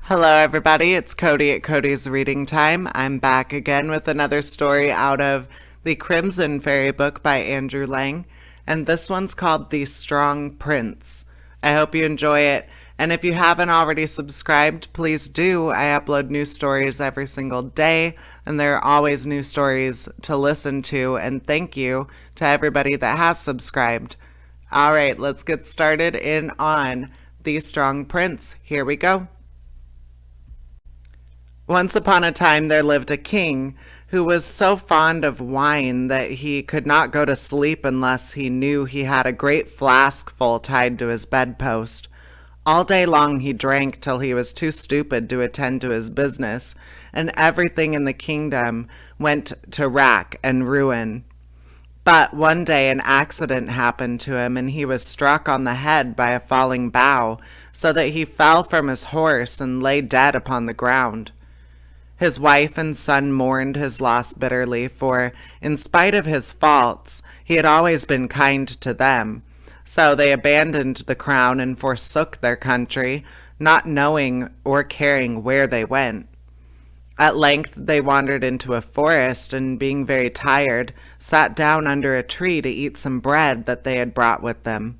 Hello, everybody. It's Cody at Cody's Reading Time. I'm back again with another story out of the Crimson Fairy book by Andrew Lang, and this one's called The Strong Prince. I hope you enjoy it, and if you haven't already subscribed, please do. I upload new stories every single day, and there are always new stories to listen to, and thank you to everybody that has subscribed. All right, let's get started on The Strong Prince. Here we go. Once upon a time there lived a king who was so fond of wine that he could not go to sleep unless he knew he had a great flask full tied to his bedpost. All day long he drank till he was too stupid to attend to his business, and everything in the kingdom went to rack and ruin. But one day an accident happened to him, and he was struck on the head by a falling bough, so that he fell from his horse and lay dead upon the ground. His wife and son mourned his loss bitterly, for, in spite of his faults, he had always been kind to them. So they abandoned the crown and forsook their country, not knowing or caring where they went. At length they wandered into a forest, and being very tired, sat down under a tree to eat some bread that they had brought with them.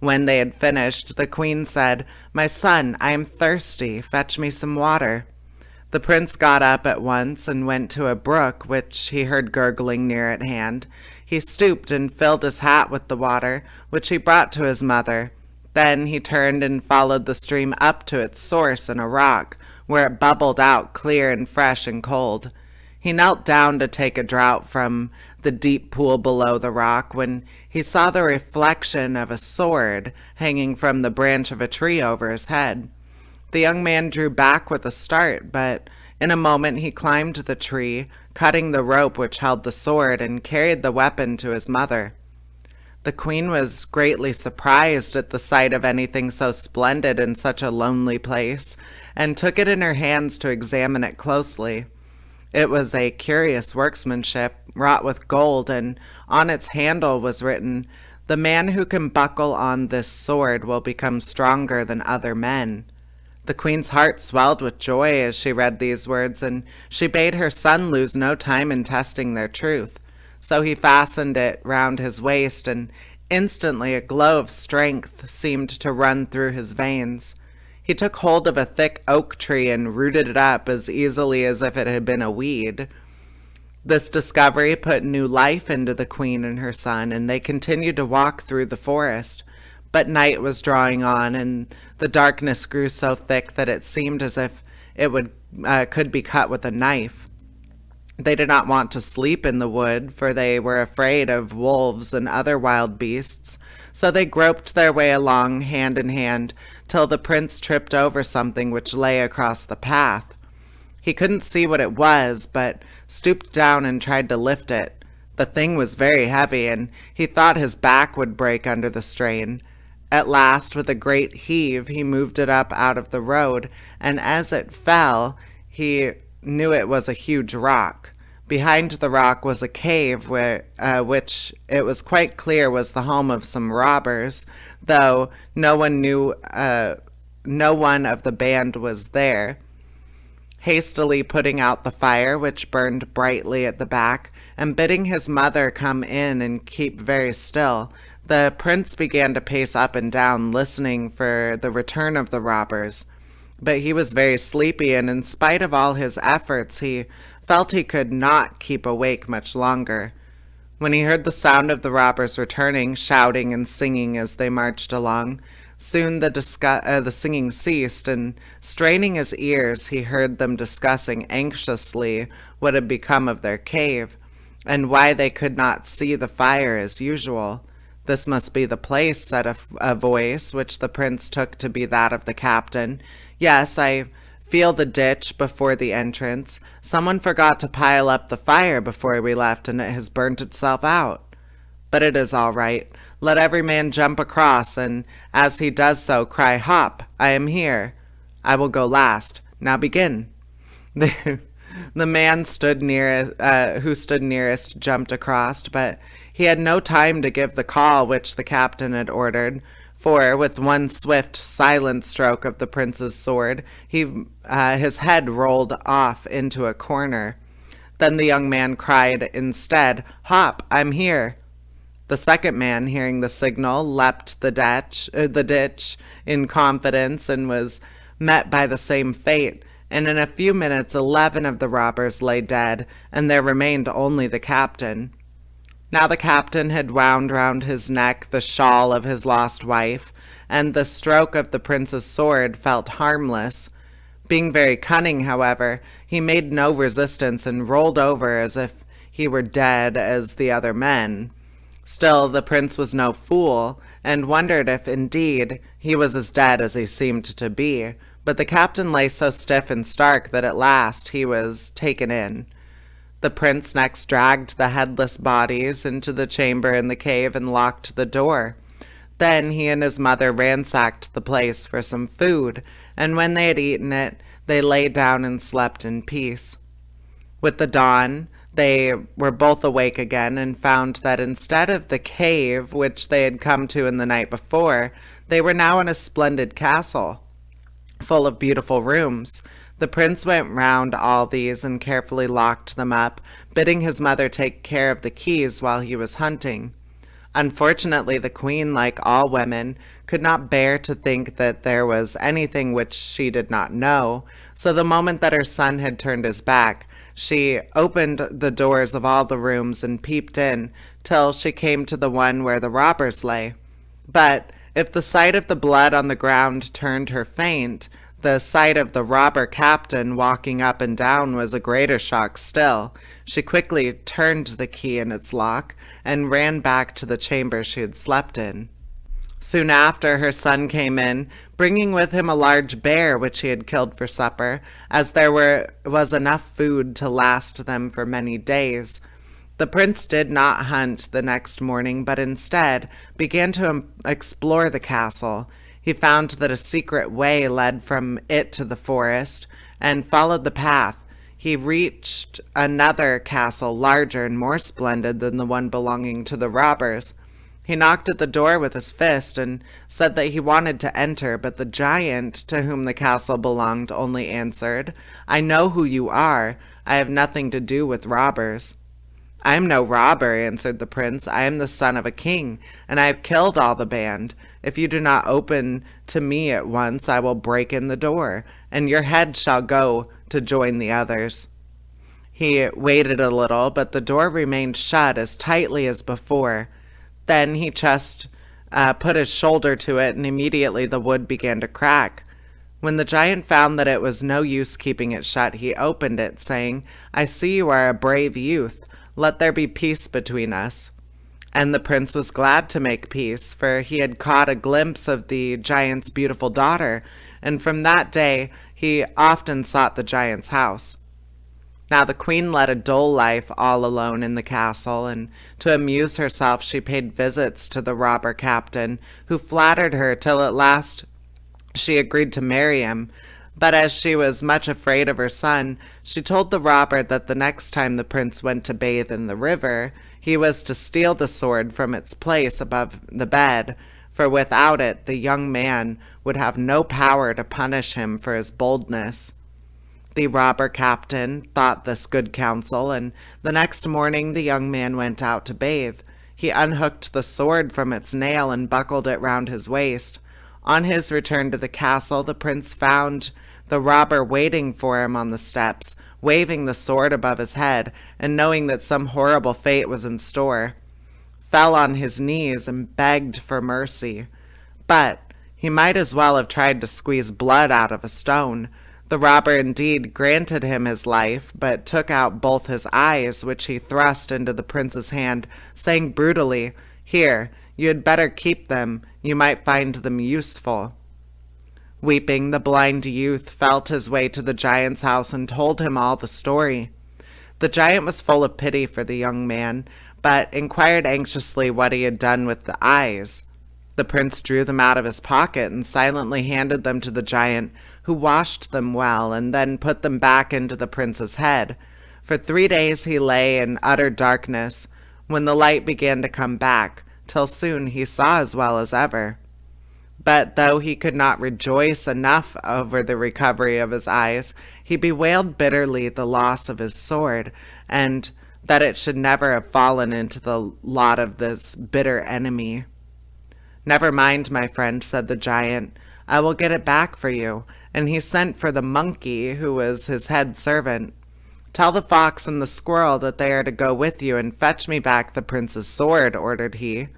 When they had finished, the queen said, "My son, I am thirsty. Fetch me some water." The prince got up at once and went to a brook which he heard gurgling near at hand. He stooped and filled his hat with the water, which he brought to his mother. Then he turned and followed the stream up to its source in a rock, where it bubbled out clear and fresh and cold. He knelt down to take a draught from the deep pool below the rock, when he saw the reflection of a sword hanging from the branch of a tree over his head. The young man drew back with a start, but in a moment he climbed the tree, cutting the rope which held the sword, and carried the weapon to his mother. The queen was greatly surprised at the sight of anything so splendid in such a lonely place, and took it in her hands to examine it closely. It was a curious workmanship, wrought with gold, and on its handle was written, "The man who can buckle on this sword will become stronger than other men." The queen's heart swelled with joy as she read these words, and she bade her son lose no time in testing their truth. So he fastened it round his waist, and instantly a glow of strength seemed to run through his veins. He took hold of a thick oak tree and rooted it up as easily as if it had been a weed. This discovery put new life into the queen and her son, and they continued to walk through the forest. But night was drawing on, and the darkness grew so thick that it seemed as if it could be cut with a knife. They did not want to sleep in the wood, for they were afraid of wolves and other wild beasts, so they groped their way along hand in hand till the prince tripped over something which lay across the path. He couldn't see what it was, but stooped down and tried to lift it. The thing was very heavy, and he thought his back would break under the strain. At last, with a great heave, he moved it up out of the road, and as it fell, he knew it was a huge rock. Behind the rock was a cave which it was quite clear was the home of some robbers, though no one of the band was there. Hastily putting out the fire, which burned brightly at the back, and bidding his mother come in and keep very still, the prince began to pace up and down, listening for the return of the robbers. But he was very sleepy, and in spite of all his efforts, he felt he could not keep awake much longer. When he heard the sound of the robbers returning, shouting and singing as they marched along, soon the singing ceased, and straining his ears, he heard them discussing anxiously what had become of their cave, and why they could not see the fire as usual. "This must be the place," said a voice, which the prince took to be that of the captain. "Yes, I feel the ditch before the entrance. Someone forgot to pile up the fire before we left, and it has burnt itself out. But it is all right. Let every man jump across, and as he does so, cry, 'Hop, I am here.' I will go last. Now begin." The man who stood nearest jumped across, but he had no time to give the call which the captain had ordered, for with one swift, silent stroke of the prince's sword, his head rolled off into a corner. Then the young man cried instead, "Hop, I'm here." The second man, hearing the signal, leapt the ditch in confidence and was met by the same fate, and in a few minutes 11 of the robbers lay dead, and there remained only the captain. Now the captain had wound round his neck the shawl of his lost wife, and the stroke of the prince's sword felt harmless. Being very cunning, however, he made no resistance and rolled over as if he were dead as the other men. Still, the prince was no fool, and wondered if, indeed, he was as dead as he seemed to be. But the captain lay so stiff and stark that at last he was taken in. The prince next dragged the headless bodies into the chamber in the cave and locked the door. Then he and his mother ransacked the place for some food, and when they had eaten it, they lay down and slept in peace. With the dawn, they were both awake again and found that instead of the cave which they had come to in the night before, they were now in a splendid castle, full of beautiful rooms. The prince went round all these and carefully locked them up, bidding his mother take care of the keys while he was hunting. Unfortunately, the queen, like all women, could not bear to think that there was anything which she did not know, so the moment that her son had turned his back, she opened the doors of all the rooms and peeped in, till she came to the one where the robbers lay. But if the sight of the blood on the ground turned her faint, the sight of the robber captain walking up and down was a greater shock still. She quickly turned the key in its lock and ran back to the chamber she had slept in. Soon after, her son came in, bringing with him a large bear which he had killed for supper, as there was enough food to last them for many days. The prince did not hunt the next morning, but instead began to explore the castle. He found that a secret way led from it to the forest, and followed the path. He reached another castle larger and more splendid than the one belonging to the robbers. He knocked at the door with his fist and said that he wanted to enter, but the giant to whom the castle belonged only answered, "I know who you are. I have nothing to do with robbers." "I am no robber," answered the prince. "I am the son of a king, and I have killed all the band. If you do not open to me at once, I will break in the door, and your head shall go to join the others." He waited a little, but the door remained shut as tightly as before. Then he just put his shoulder to it, and immediately the wood began to crack. When the giant found that it was no use keeping it shut, he opened it, saying, "I see you are a brave youth. Let there be peace between us." And the prince was glad to make peace, for he had caught a glimpse of the giant's beautiful daughter, and from that day he often sought the giant's house. Now the queen led a dull life all alone in the castle, and to amuse herself she paid visits to the robber captain, who flattered her till at last she agreed to marry him. But as she was much afraid of her son, she told the robber that the next time the prince went to bathe in the river, he was to steal the sword from its place above the bed, for without it the young man would have no power to punish him for his boldness. The robber captain thought this good counsel, and the next morning the young man went out to bathe. He unhooked the sword from its nail and buckled it round his waist. On his return to the castle, the prince found the robber waiting for him on the steps, waving the sword above his head, and knowing that some horrible fate was in store, fell on his knees and begged for mercy. But he might as well have tried to squeeze blood out of a stone. The robber indeed granted him his life, but took out both his eyes, which he thrust into the prince's hand, saying brutally, "Here, you had better keep them. You might find them useful." Weeping, the blind youth felt his way to the giant's house and told him all the story. The giant was full of pity for the young man, but inquired anxiously what he had done with the eyes. The prince drew them out of his pocket and silently handed them to the giant, who washed them well and then put them back into the prince's head. For 3 days he lay in utter darkness, when the light began to come back, till soon he saw as well as ever. But though he could not rejoice enough over the recovery of his eyes, he bewailed bitterly the loss of his sword, and that it should never have fallen into the lot of this bitter enemy. "Never mind, my friend," said the giant. "I will get it back for you." And he sent for the monkey, who was his head servant. "Tell the fox and the squirrel that they are to go with you and fetch me back the prince's sword," ordered he.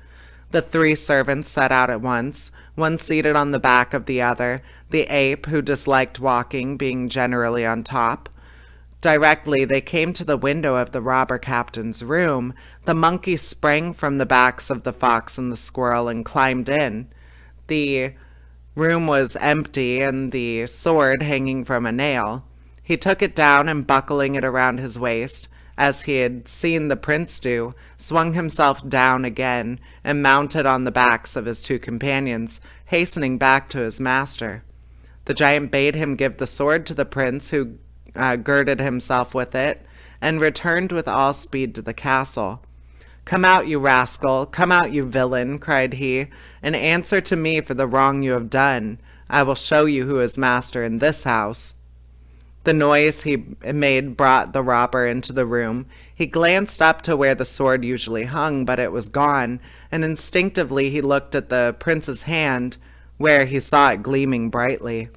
The 3 servants set out at once, one seated on the back of the other, the ape, who disliked walking, being generally on top. Directly they came to the window of the robber captain's room, the monkey sprang from the backs of the fox and the squirrel and climbed in. The room was empty and the sword hanging from a nail. He took it down and, buckling it around his waist, as he had seen the prince do, swung himself down again and mounted on the backs of his 2 companions, hastening back to his master. The giant bade him give the sword to the prince, who girded himself with it, and returned with all speed to the castle. "Come out, you rascal! Come out, you villain!" cried he, "and answer to me for the wrong you have done. I will show you who is master in this house." The noise he made brought the robber into the room. He glanced up to where the sword usually hung, but it was gone, and instinctively he looked at the prince's hand, where he saw it gleaming brightly.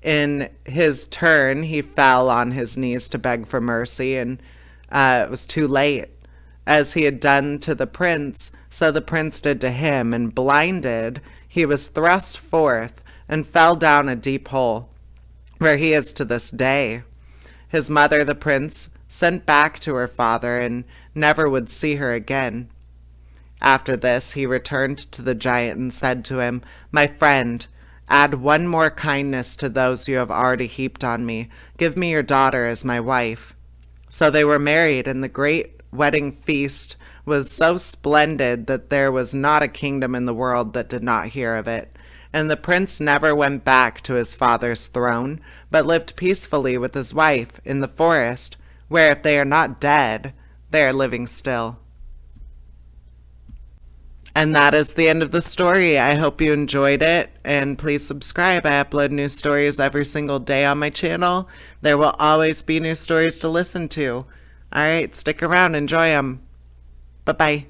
In his turn, he fell on his knees to beg for mercy, and it was too late. As he had done to the prince, so the prince did to him, and blinded, he was thrust forth and fell down a deep hole, where he is to this day. His mother, the prince, sent back to her father, and never would see her again. After this, he returned to the giant and said to him, "My friend, add one more kindness to those you have already heaped on me. Give me your daughter as my wife." So they were married, and the great wedding feast was so splendid that there was not a kingdom in the world that did not hear of it. And the prince never went back to his father's throne, but lived peacefully with his wife in the forest, where if they are not dead, they are living still. And that is the end of the story. I hope you enjoyed it, and please subscribe. I upload new stories every single day on my channel. There will always be new stories to listen to. All right, stick around, enjoy them. Bye-bye.